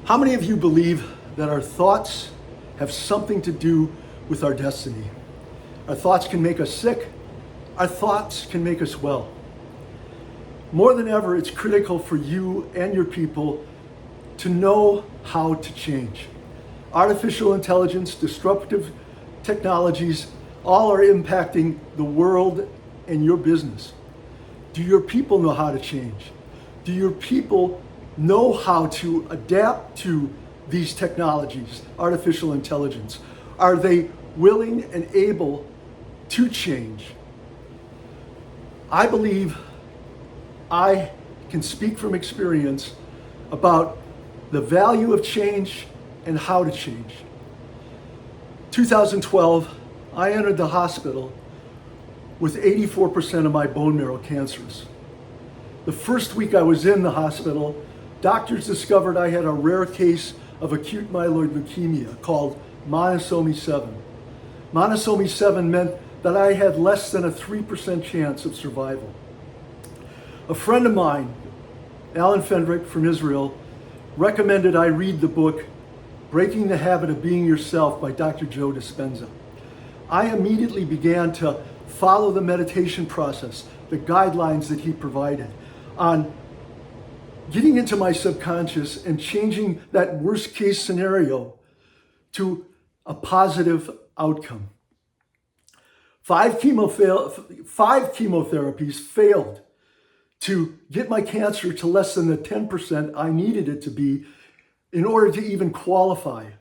How many of you believe that our thoughts have something to do with our destiny? Our thoughts can make us sick. Our thoughts can make us well. More than ever, it's critical for you and your people to know how to change. Artificial intelligence, disruptive technologies, all are impacting the world and your business. Do your people know how to change? Do your people know how to adapt to these technologies, artificial intelligence? Are they willing and able to change? I believe I can speak from experience about the value of change and how to change. 2012, I entered the hospital with 84% of my bone marrow cancerous. The first week I was in the hospital, doctors discovered I had a rare case of acute myeloid leukemia called Monosomy 7. Monosomy 7 meant that I had less than a 3% chance of survival. A friend of mine, Alan Fendrick from Israel, recommended I read the book Breaking the Habit of Being Yourself by Dr. Joe Dispenza. I immediately began to follow the meditation process, the guidelines that he provided on getting into my subconscious and changing that worst case scenario to a positive outcome. 5 chemotherapies failed to get my cancer to less than the 10% I needed it to be in order to even qualify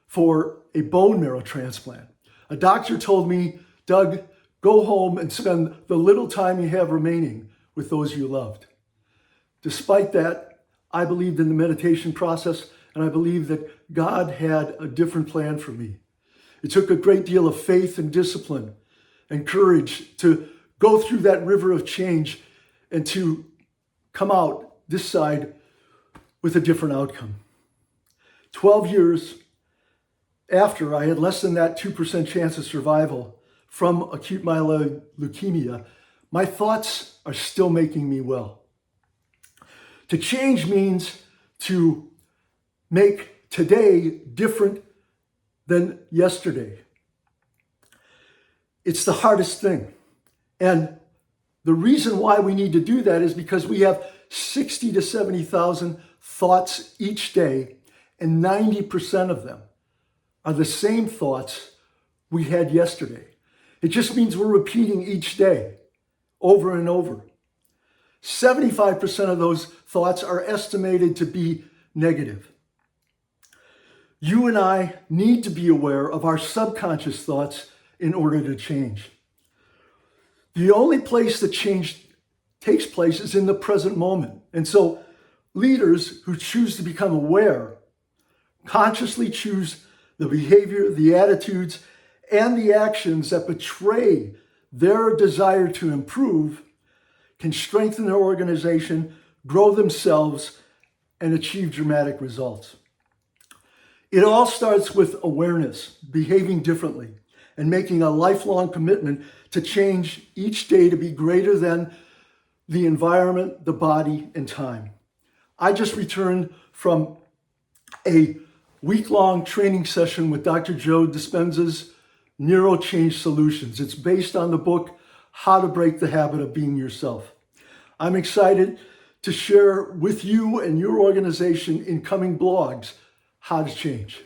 for a bone marrow transplant. A doctor told me, Doug, go home and spend the little time you have remaining with those you loved. Despite that, I believed in the meditation process, and I believed that God had a different plan for me. It took a great deal of faith and discipline and courage to go through that river of change and to come out this side with a different outcome. 12 years after I had less than that 2% chance of survival from acute myeloid leukemia, my thoughts are still making me well. To change means to make today different than yesterday. It's the hardest thing. And the reason why we need to do that is because we have 60 to 70,000 thoughts each day, and 90% of them are the same thoughts we had yesterday. It just means we're repeating each day over and over. 75% of those thoughts are estimated to be negative. You and I need to be aware of our subconscious thoughts in order to change. The only place that change takes place is in the present moment. And so leaders who choose to become aware consciously choose the behavior, the attitudes, and the actions that betray their desire to improve can strengthen their organization, grow themselves, and achieve dramatic results. It all starts with awareness, behaving differently, and making a lifelong commitment to change each day to be greater than the environment, the body, and time. I just returned from a week-long training session with Dr. Joe Dispenza's Neuro Change Solutions. It's based on the book, How to Break the Habit of Being Yourself. I'm excited to share with you and your organization in coming blogs how to change.